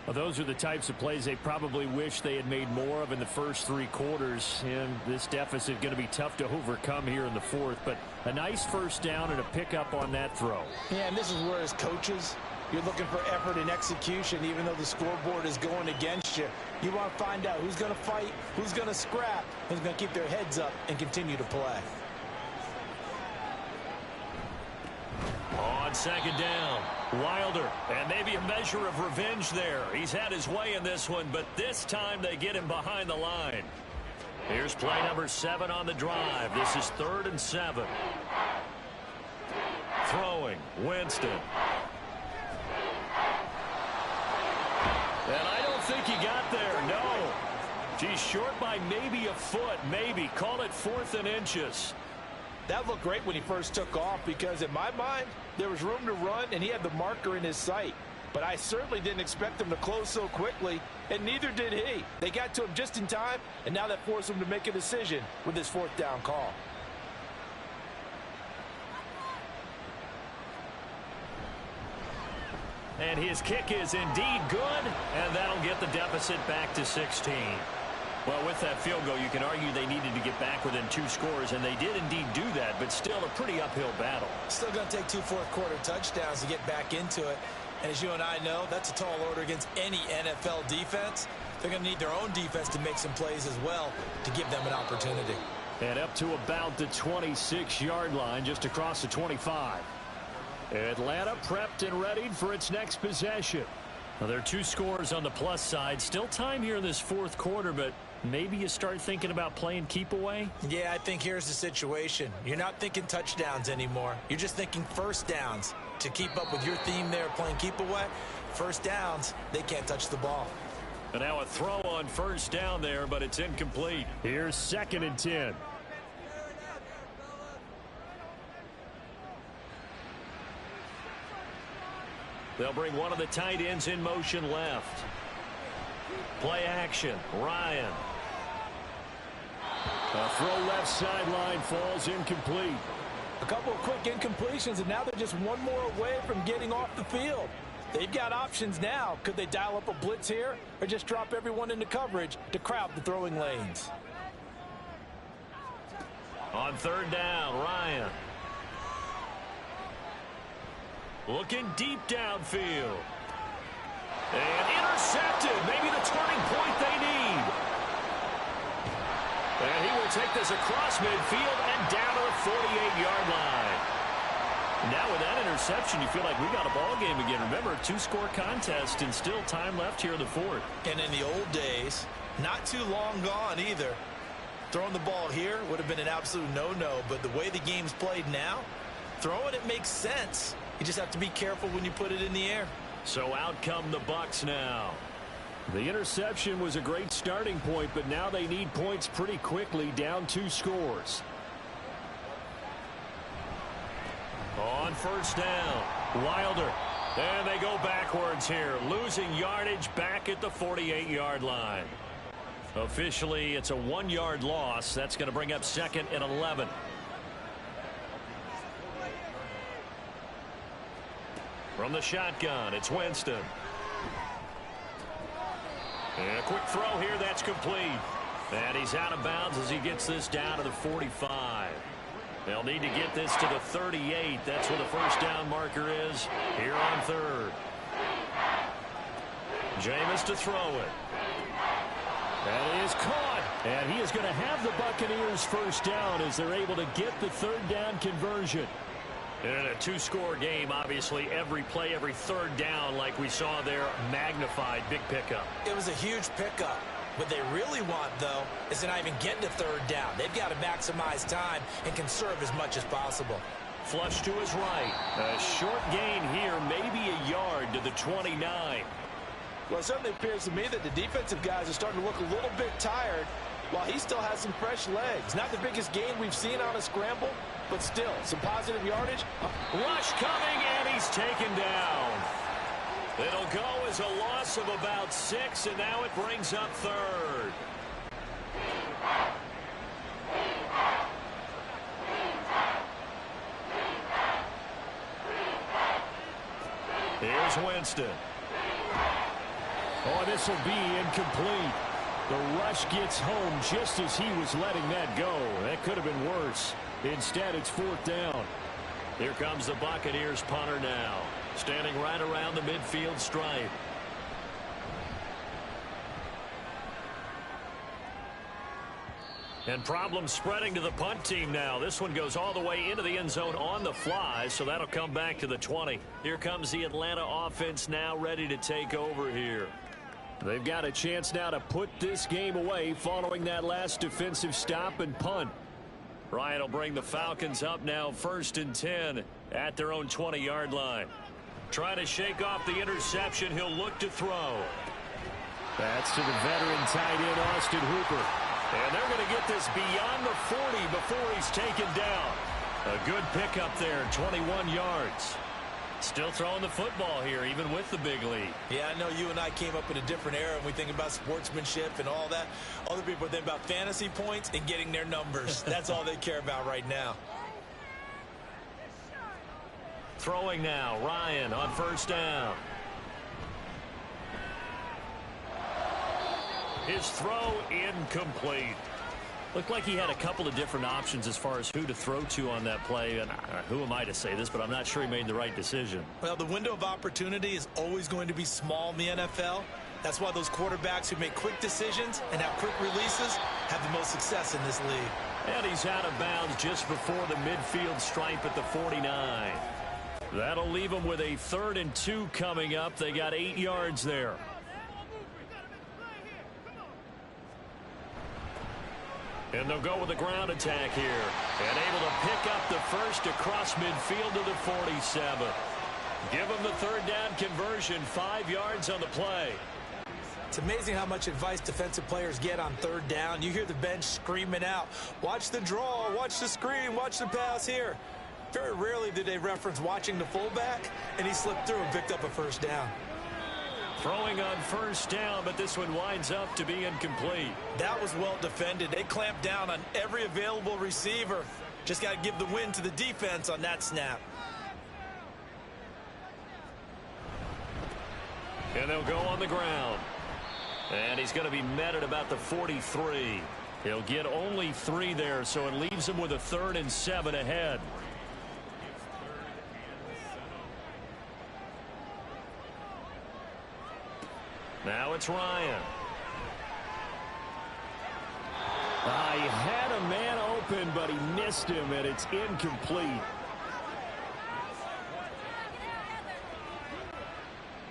Well, those are the types of plays they probably wish they had made more of in the first 3 quarters. And this deficit going to be tough to overcome here in the 4th. But a nice 1st down and a pickup on that throw. Yeah, and this is where as coaches, you're looking for effort and execution, even though the scoreboard is going against you. You want to find out who's going to fight, who's going to scrap, who's going to keep their heads up and continue to play. On 2nd down, Wilder. And maybe a measure of revenge there. He's had his way in this one, but this time they get him behind the line. Here's play number 7 on the drive. This is 3rd and 7. Throwing, Winston. And I don't think he got there, no. He's short by maybe a foot, maybe. Call it 4th and inches. That looked great when he first took off because in my mind, there was room to run and he had the marker in his sight. But I certainly didn't expect him to close so quickly, and neither did he. They got to him just in time, and now that forced him to make a decision with his 4th down call. And his kick is indeed good, and that'll get the deficit back to 16. Well, with that field goal, you can argue they needed to get back within 2 scores, and they did indeed do that, but still a pretty uphill battle. Still going to take 2 fourth-quarter touchdowns to get back into it. And as you and I know, that's a tall order against any NFL defense. They're going to need their own defense to make some plays as well to give them an opportunity. And up to about the 26-yard line, just across the 25. Atlanta prepped and readied for its next possession. Well, there are 2 scores on the plus side. Still time here in this 4th quarter, but maybe you start thinking about playing keep away? Yeah, I think here's the situation. You're not thinking touchdowns anymore. You're just thinking 1st downs. To keep up with your theme there, playing keep away, 1st downs, they can't touch the ball. And now a throw on 1st down there, but it's incomplete. Here's 2nd and 10. They'll bring one of the tight ends in motion left. Play action, Ryan. A throw left sideline falls incomplete. A couple of quick incompletions, and now they're just one more away from getting off the field. They've got options now. Could they dial up a blitz here or just drop everyone into coverage to crowd the throwing lanes? On 3rd down, Ryan. Looking deep downfield. And intercepted. Maybe the turning point they need. And he will take this across midfield and down to the 48-yard line. Now with that interception, you feel like we got a ball game again. Remember, 2-score contest and still time left here in the 4th. And in the old days, not too long gone either. Throwing the ball here would have been an absolute no-no, but the way the game's played now, throwing it makes sense. You just have to be careful when you put it in the air. So out come the Bucs now. The interception was a great starting point, but now they need points pretty quickly, down 2 scores. On first down, Wilder. And they go backwards here, losing yardage back at the 48-yard line. Officially, it's a 1-yard loss. That's going to bring up 2nd and 11. From the shotgun, it's Winston. And a quick throw here, that's complete. And he's out of bounds as he gets this down to the 45. They'll need to get this to the 38. That's where the first down marker is here on 3rd. Jameis to throw it. That is caught. And he is going to have the Buccaneers first down as they're able to get the 3rd down conversion. And in a 2-score game, obviously, every play, every 3rd down, like we saw there, magnified. Big pickup. It was a huge pickup. What they really want, though, is to not even get to 3rd down. They've got to maximize time and conserve as much as possible. Flush to his right. A short gain here, maybe a yard to the 29. Well, it certainly appears to me that the defensive guys are starting to look a little bit tired while he still has some fresh legs. Not the biggest gain we've seen on a scramble, but still, some positive yardage. Rush coming, and he's taken down. It'll go as a loss of about 6, and now it brings up 3rd. Here's Winston. Oh, this will be incomplete. The rush gets home just as he was letting that go. That could have been worse. Instead, it's 4th down. Here comes the Buccaneers punter now, standing right around the midfield stripe. And problems spreading to the punt team now. This one goes all the way into the end zone on the fly, so that'll come back to the 20. Here comes the Atlanta offense now ready to take over here. They've got a chance now to put this game away following that last defensive stop and punt. Ryan will bring the Falcons up now 1st and 10 at their own 20-yard line. Trying to shake off the interception. He'll look to throw. That's to the veteran tight end, Austin Hooper. And they're going to get this beyond the 40 before he's taken down. A good pickup there, 21 yards. Still throwing the football here, even with the big lead. Yeah, I know you and I came up in a different era when we think about sportsmanship and all that. Other people think about fantasy points and getting their numbers. That's all they care about right now. Throwing now, Ryan on first down. His throw incomplete. Looked like he had a couple of different options as far as who to throw to on that play. And who am I to say this, but I'm not sure he made the right decision. Well, the window of opportunity is always going to be small in the NFL. That's why those quarterbacks who make quick decisions and have quick releases have the most success in this league. And he's out of bounds just before the midfield stripe at the 49. That'll leave them with a 3rd and 2 coming up. They got 8 yards there. And they'll go with a ground attack here. And able to pick up the first across midfield to the 47. Give them the 3rd down conversion, 5 yards on the play. It's amazing how much advice defensive players get on 3rd down. You hear the bench screaming out, watch the draw, watch the screen, watch the pass here. Very rarely did they reference watching the fullback, and he slipped through and picked up a first down. Throwing on first down, but this one winds up to be incomplete. That was well defended. They clamped down on every available receiver. Just got to give the win to the defense on that snap. And they'll go on the ground. And he's going to be met at about the 43. He'll get only 3 there, so it leaves him with a 3rd and 7 ahead. Now it's Ryan. He had a man open, but he missed him, and it's incomplete.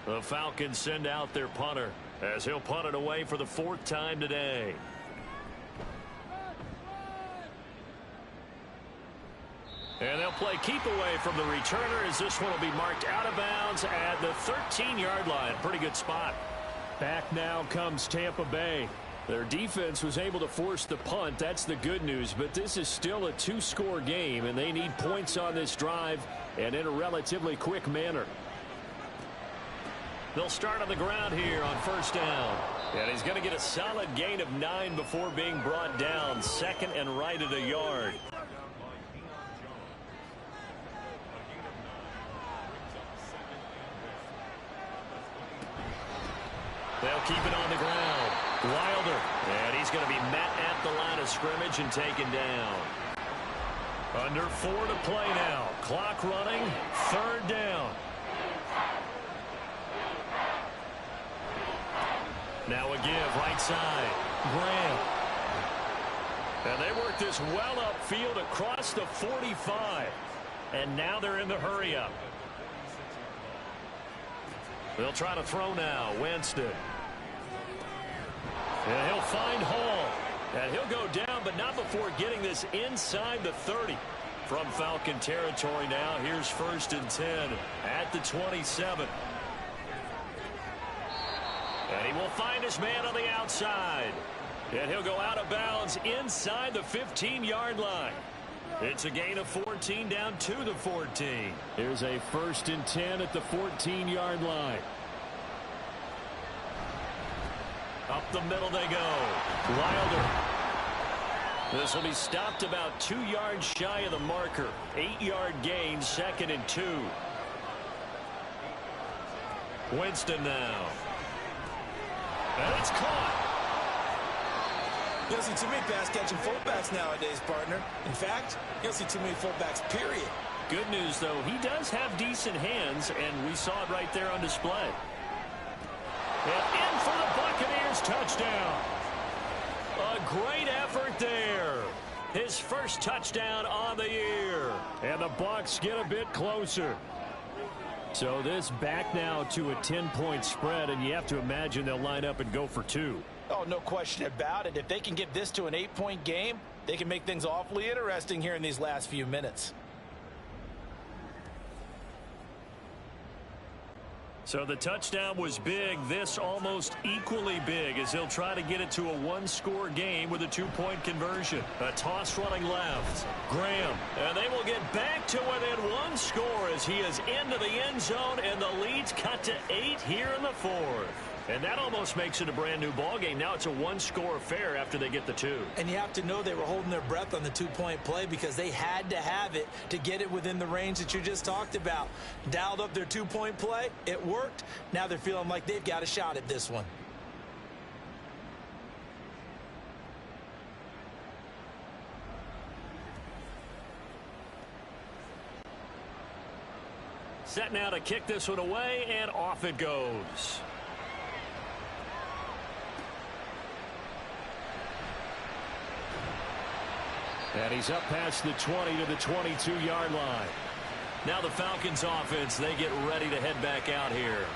The Falcons send out their punter as he'll punt it away for the 4th time today. And they'll play keep away from the returner as this one will be marked out of bounds at the 13-yard line. Pretty good spot. Back now comes Tampa Bay. Their defense was able to force the punt. That's the good news. But this is still a two-score game, and they need points on this drive and in a relatively quick manner. They'll start on the ground here on first down. And he's going to get a solid gain of 9 before being brought down. Second and right at a yard. They'll keep it on the ground. Wilder. And he's going to be met at the line of scrimmage and taken down. Under 4 to play now. Clock running. Third down. Now a give right side. Graham. And they work this well upfield across the 45. And now they're in the hurry up. They'll try to throw now. Winston. And he'll find Hall. And he'll go down, but not before getting this inside the 30. From Falcon territory now, here's first and 10 at the 27. And he will find his man on the outside. And he'll go out of bounds inside the 15-yard line. It's a gain of 14 down to the 14. Here's a first and 10 at the 14-yard line. Up the middle they go. Wilder. This will be stopped about 2 yards shy of the marker. 8-yard gain, second and 2. Winston now. And it's caught. You don't see too many pass-catching fullbacks nowadays, partner. In fact, you don't see too many fullbacks, period. Good news, though, he does have decent hands, and we saw it right there on display. And in for the Buccaneers, touchdown. A great effort there. His first touchdown on the year. And the Bucs get a bit closer. So this back now to a 10-point spread, and you have to imagine they'll line up and go for 2. Oh, no question about it. If they can get this to an 8-point game, they can make things awfully interesting here in these last few minutes. So the touchdown was big. This almost equally big as he'll try to get it to a one-score game with a 2-point conversion. A toss running left. Graham. And they will get back to within 1 score as he is into the end zone, and the lead's cut to 8 here in the 4th. And that almost makes it a brand-new ball game. Now it's a 1-score affair after they get the 2. And you have to know they were holding their breath on the 2-point play because they had to have it to get it within the range that you just talked about. Dialed up their 2-point play. It worked. Now they're feeling like they've got a shot at this one. Set now to kick this one away, and off it goes. And he's up past the 20 to the 22-yard line. Now the Falcons offense, they get ready to head back out here.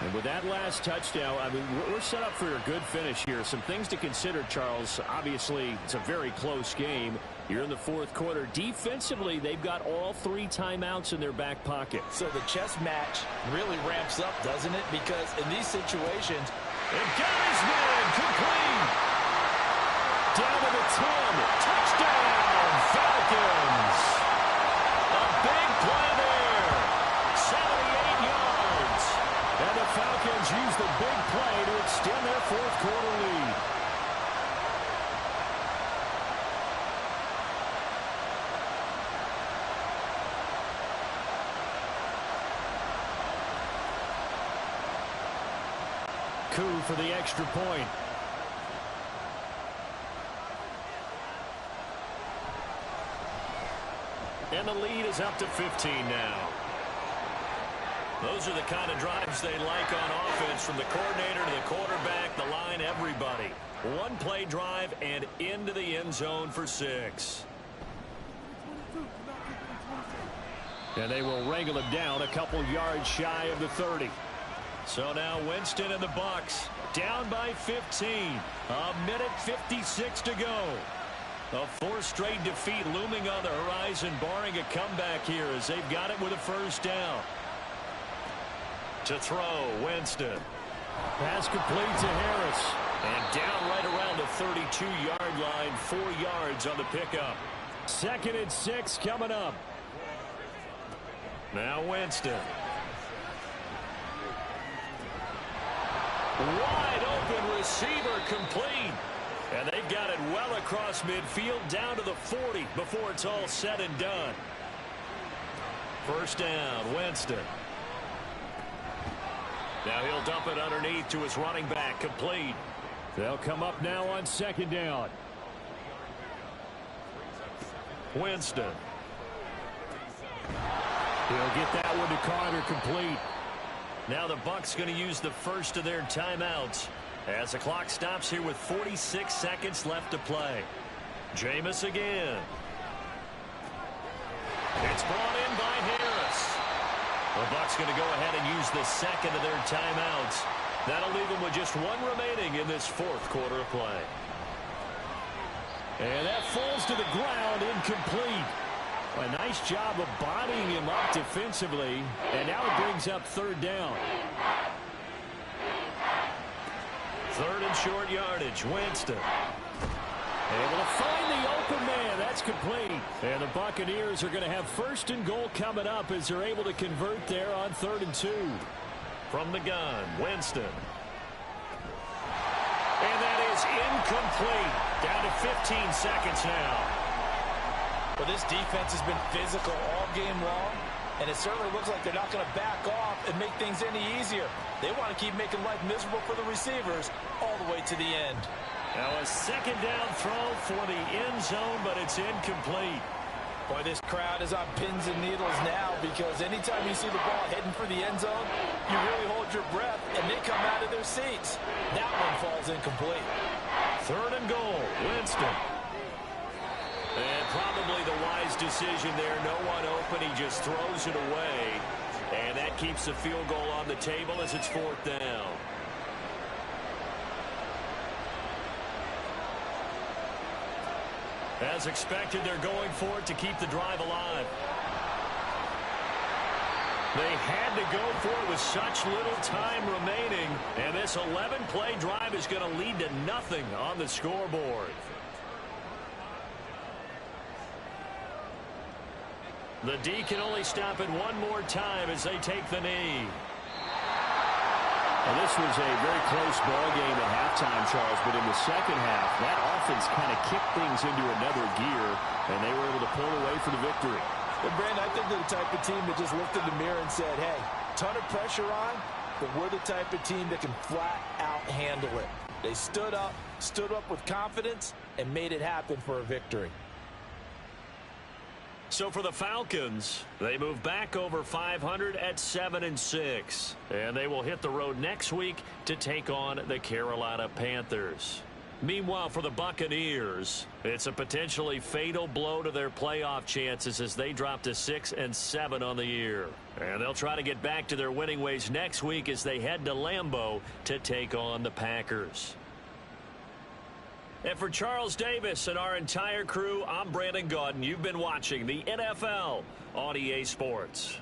And with that last touchdown, I mean, we're set up for a good finish here. Some things to consider, Charles. Obviously, it's a very close game. You're in the 4th quarter. Defensively, they've got all 3 timeouts in their back pocket. So the chess match really ramps up, doesn't it? Because in these situations, and got his man complete. Down to the 10. Touchdown, Falcons. A big play there. 78 yards. And the Falcons use the big play to extend their 4th quarter lead. Coup for the extra point. And the lead is up to 15 now. Those are the kind of drives they like on offense, from the coordinator to the quarterback, the line, everybody. 1-play drive and into the end zone for 6. And they will wrangle him down a couple yards shy of the 30. So now Winston and the Bucs down by 15. A minute 56 to go. A 4th straight defeat looming on the horizon, barring a comeback here as they've got it with a first down. To throw, Winston. Pass complete to Harris. And down right around the 32-yard line, 4 yards on the pickup. 2nd and 6 coming up. Now Winston. Wide open receiver complete. And they've got it well across midfield down to the 40 before it's all said and done. First down, Winston. Now he'll dump it underneath to his running back, complete. They'll come up now on 2nd down. Winston. He'll get that one to Carter, complete. Now the Bucs going to use the first of their timeouts as the clock stops here with 46 seconds left to play. Jameis again. It's brought in by Harris. The Bucs going to go ahead and use the second of their timeouts. That'll leave them with just 1 remaining in this 4th quarter of play. And that falls to the ground, incomplete. A nice job of bodying him up defensively, and now it brings up 3rd down. 3rd and short yardage, Winston. Able to find the open man. That's complete. And the Buccaneers are going to have 1st and goal coming up as they're able to convert there on 3rd and 2. From the gun, Winston. And that is incomplete. Down to 15 seconds now. Well, this defense has been physical all game long, and it certainly looks like they're not going to back off and make things any easier. They want to keep making life miserable for the receivers all the way to the end. Now a 2nd down throw for the end zone, but it's incomplete. Boy, this crowd is on pins and needles now, because anytime you see the ball heading for the end zone, you really hold your breath, and they come out of their seats. That one falls incomplete. 3rd and goal, Winston. And probably the wise decision there. No one open. He just throws it away. And that keeps the field goal on the table as it's 4th down. As expected, they're going for it to keep the drive alive. They had to go for it with such little time remaining. And this 11-play drive is going to lead to nothing on the scoreboard. The D can only stop it 1 more time as they take the knee. Well, this was a very close ball game at halftime, Charles, but in the 2nd half, that offense kind of kicked things into another gear, and they were able to pull away for the victory. And Brandon, I think they're the type of team that just looked in the mirror and said, hey, ton of pressure on, but we're the type of team that can flat out handle it. They stood up with confidence, and made it happen for a victory. So for the Falcons, they move back over 500 at 7-6. And they will hit the road next week to take on the Carolina Panthers. Meanwhile, for the Buccaneers, it's a potentially fatal blow to their playoff chances as they drop to 6-7 on the year. And they'll try to get back to their winning ways next week as they head to Lambeau to take on the Packers. And for Charles Davis and our entire crew, I'm Brandon Gaudin. You've been watching the NFL on EA Sports.